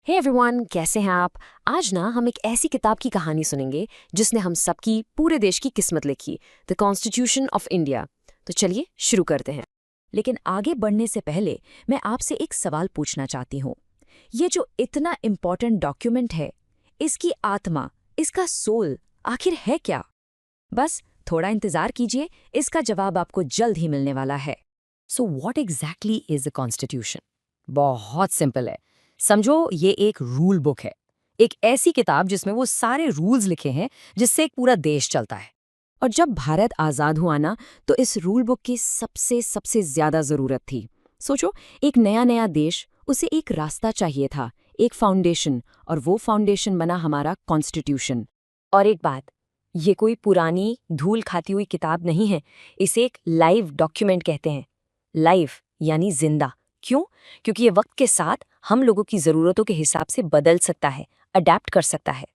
Hey everyone, कैसे हैं आप। आज ना हम एक ऐसी किताब की कहानी सुनेंगे जिसने हम सबकी, पूरे देश की किस्मत लिखी, द कॉन्स्टिट्यूशन ऑफ इंडिया। तो चलिए शुरू करते हैं। लेकिन आगे बढ़ने से पहले मैं आपसे एक सवाल पूछना चाहती हूँ। ये जो इतना इम्पोर्टेंट डॉक्यूमेंट है, इसकी आत्मा, इसका सोल आखिर है क्या? बस थोड़ा इंतजार कीजिए, इसका जवाब आपको जल्द ही मिलने वाला है। So what exactly is the constitution? बहुत सिंपल है। समझो ये एक रूल बुक है, एक ऐसी किताब जिसमें वो सारे रूल्स लिखे हैं जिससे एक पूरा देश चलता है। और जब भारत आज़ाद हुआ ना, तो इस रूल बुक की सबसे सबसे ज़्यादा ज़रूरत थी। सोचो, एक नया नया देश, उसे एक रास्ता चाहिए था, एक फाउंडेशन, और वो फाउंडेशन बना हमारा कॉन्स्टिट्यूशन। और एक बात, ये कोई पुरानी धूल खाती हुई किताब नहीं है, इसे एक लाइव डॉक्यूमेंट कहते हैं। लाइव यानी जिंदा। क्यों? क्योंकि ये वक्त के साथ हम लोगों की ज़रूरतों के हिसाब से बदल सकता है, अडेप्ट कर सकता है।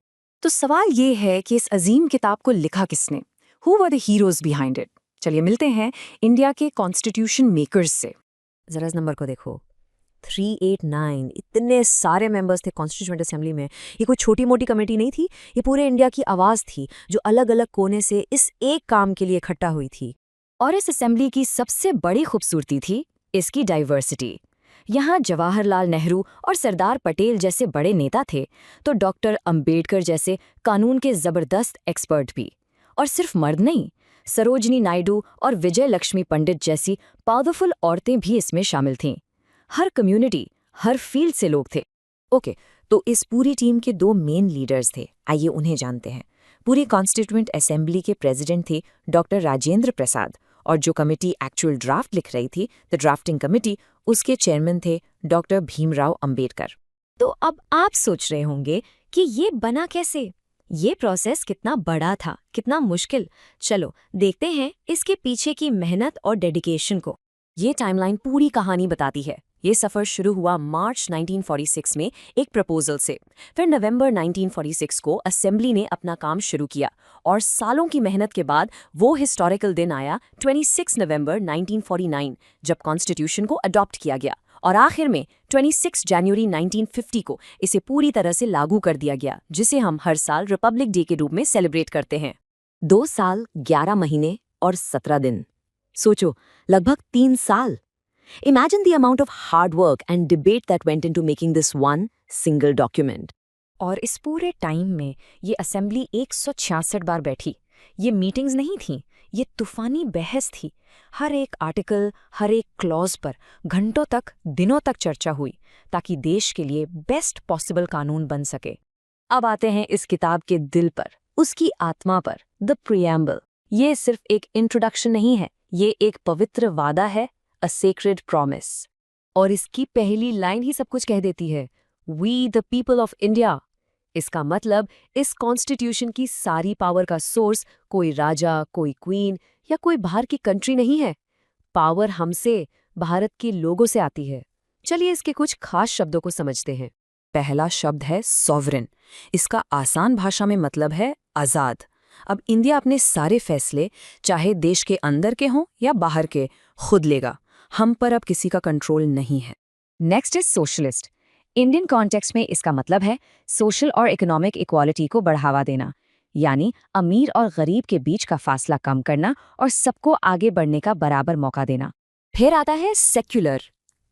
तो सवाल ये है कि इस अजीम किताब को लिखा किसने? Who were the heroes behind it? चलिए मिलते हैं इंडिया के कॉन्स्टिट्यूशन मेकर्स से। ज़रा इस नंबर को देखो, 389। इतने सारे मेंबर्स थे कॉन्स्टिट्यूएंट असेंबली में। ये कोई छोटी मोटी कमेटी नहीं थी, ये पूरे इंडिया की आवाज़ थी जो अलग अलग कोने से इस एक काम के लिए इकट्ठा हुई थी। और इस असेंबली की सबसे बड़ी खूबसूरती थी इसकी डाइवर्सिटी। यहाँ जवाहरलाल नेहरू और सरदार पटेल जैसे बड़े नेता थे, तो डॉक्टर अंबेडकर जैसे कानून के ज़बरदस्त एक्सपर्ट भी। और सिर्फ मर्द नहीं, सरोजनी नायडू और विजय लक्ष्मी पंडित जैसी पावरफुल औरतें भी इसमें शामिल थीं। हर कम्युनिटी, हर फील्ड से लोग थे। ओके, तो इस पूरी टीम के दो मेन लीडर्स थे, आइए उन्हें जानते हैं। पूरी कॉन्स्टिट्यूएंट असेंबली के प्रेसिडेंट थे डॉक्टर राजेंद्र प्रसाद, और जो कमेटी एक्चुअल ड्राफ्ट लिख रही थी, द ड्राफ्टिंग कमेटी, उसके चेयरमैन थे डॉक्टर भीमराव अंबेडकर। तो अब आप सोच रहे होंगे कि ये बना कैसे? ये प्रोसेस कितना बड़ा था, कितना मुश्किल। चलो देखते हैं इसके पीछे की मेहनत और डेडिकेशन को। ये टाइमलाइन पूरी कहानी बताती है। ये सफ़र शुरू हुआ मार्च 1946 में एक प्रपोजल से। फिर नवंबर 1946 को असेंबली ने अपना काम शुरू किया, और सालों की मेहनत के बाद वो हिस्टोरिकल दिन आया 26 नवंबर 1949, जब कॉन्स्टिट्यूशन को अडॉप्ट किया गया। और आखिर में 26 जनवरी 1950 को इसे पूरी तरह से लागू कर दिया गया, जिसे हम हर साल रिपब्लिक डे के रूप में सेलिब्रेट करते हैं। 2 साल, 11 महीने और 17 दिन। सोचो, लगभग 3 साल। Imagine the amount of hard work and debate that went into making this one single document. और इस पूरे टाइम में ये असेंबली 166 बार बैठी। ये मीटिंग्स नहीं थीं, ये तूफानी बहस थी। हर एक आर्टिकल, हर एक क्लॉज पर घंटों तक, दिनों तक चर्चा हुई, ताकि देश के लिए बेस्ट पॉसिबल कानून बन सके। अब आते हैं इस किताब के दिल पर, उसकी आत्मा पर, द प्रियम्बल। ये सिर्फ एक इंट्रोडक्शन नहीं है, ये एक पवित्र वादा है, अ सेक्रेड प्रॉमिस। और इसकी पहली लाइन ही सब कुछ कह देती है, we the people of India. इसका मतलब इस कॉन्स्टिट्यूशन की सारी पावर का सोर्स कोई राजा, कोई क्वीन या कोई बाहर की कंट्री नहीं है। पावर हमसे, भारत के लोगों से आती है। चलिए इसके कुछ खास शब्दों को समझते हैं। पहला शब्द है सॉवरेन। इसका आसान भाषा में मतलब है आज़ाद। अब इंडिया अपने सारे फैसले, चाहे देश के अंदर के हों या बाहर के, खुद लेगा। हम पर अब किसी का कंट्रोल नहीं है। Next is socialist. Indian context में इसका मतलब है सोशल और इकोनॉमिक इक्वालिटी को बढ़ावा देना, यानी अमीर और गरीब के बीच का फासला कम करना और सबको आगे बढ़ने का बराबर मौका देना। फिर आता है सेक्युलर।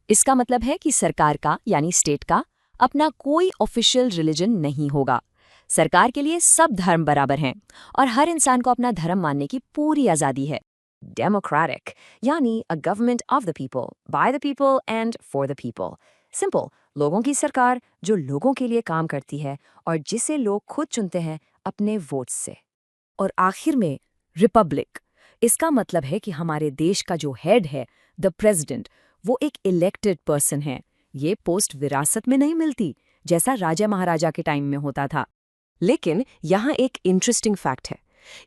इसका मतलब है कि सरकार का, यानी स्टेट का, अपना कोई ऑफिशियल रिलीजन नहीं होगा। सरकार के लिए सब धर्म बराबर हैं, और हर इंसान को अपना धर्म मानने की पूरी आज़ादी है। डेमोक्रेटिक, यानी a government of the people, by the people and for the people. Simple, लोगों की सरकार जो लोगों के लिए काम करती है और जिसे लोग खुद चुनते हैं अपने वोट्स से। और आखिर में रिपब्लिक। इसका मतलब है कि हमारे देश का जो हेड है, द प्रेसिडेंट, वो एक इलेक्टेड पर्सन है। ये पोस्ट विरासत में नहीं मिलती, जैसा राजा महाराजा के टाइम में होता था। लेकिन यहाँ एक इंटरेस्टिंग फैक्ट है।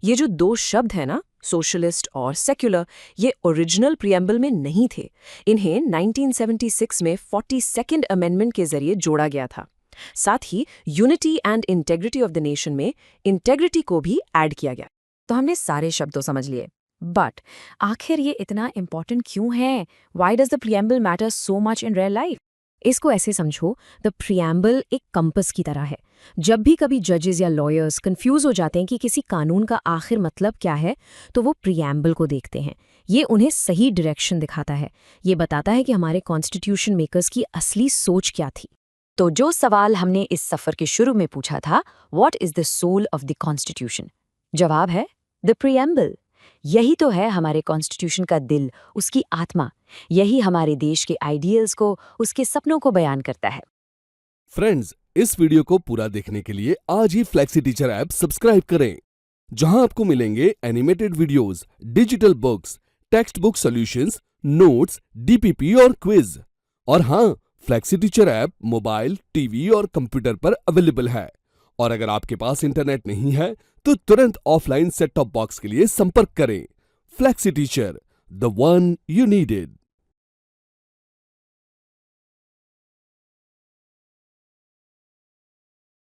ये जो दो शब्द हैं ना, सोशलिस्ट और सेक्युलर, ये ओरिजिनल प्रियम्बल में नहीं थे। इन्हें 1976 में 42nd अमेंडमेंट के जरिए जोड़ा गया था। साथ ही unity and integrity of the nation में इंटेग्रिटी को भी ऐड किया गया। तो हमने सारे शब्दों समझ लिए, बट आखिर ये इतना इम्पोर्टेंट क्यों है? Why does the preamble matter so much in real life? इसको ऐसे समझो, द प्रियम्बल एक कंपस की तरह है। जब भी कभी जजेस या लॉयर्स कंफ्यूज हो जाते हैं कि किसी कानून का आखिर मतलब क्या है, तो वो प्रियम्बल को देखते हैं। ये उन्हें सही डायरेक्शन दिखाता है। ये बताता है कि हमारे कॉन्स्टिट्यूशन मेकर्स की असली सोच क्या थी। तो जो सवाल हमने इस सफ़र के शुरू में पूछा था, what is the soul of the constitution, जवाब है द प्रियम्बल। यही तो है हमारे कॉन्स्टिट्यूशन का दिल, उसकी आत्मा। यही हमारे देश के आइडियल्स को, उसके सपनों को बयान करता है। फ्रेंड्स, इस वीडियो को पूरा देखने के लिए आज ही फ्लेक्सी टीचर ऐप सब्सक्राइब करें, जहां आपको मिलेंगे animated videos, digital books, text book solutions, notes, DPP और क्विज। और हाँ, flexi teacher app mobile, TV और कंप्यूटर पर अवेलेबल है। और अगर आपके पास इंटरनेट नहीं है तो तुरंत ऑफलाइन सेट टॉप बॉक्स के लिए संपर्क करें। Flexi teacher, the one you needed.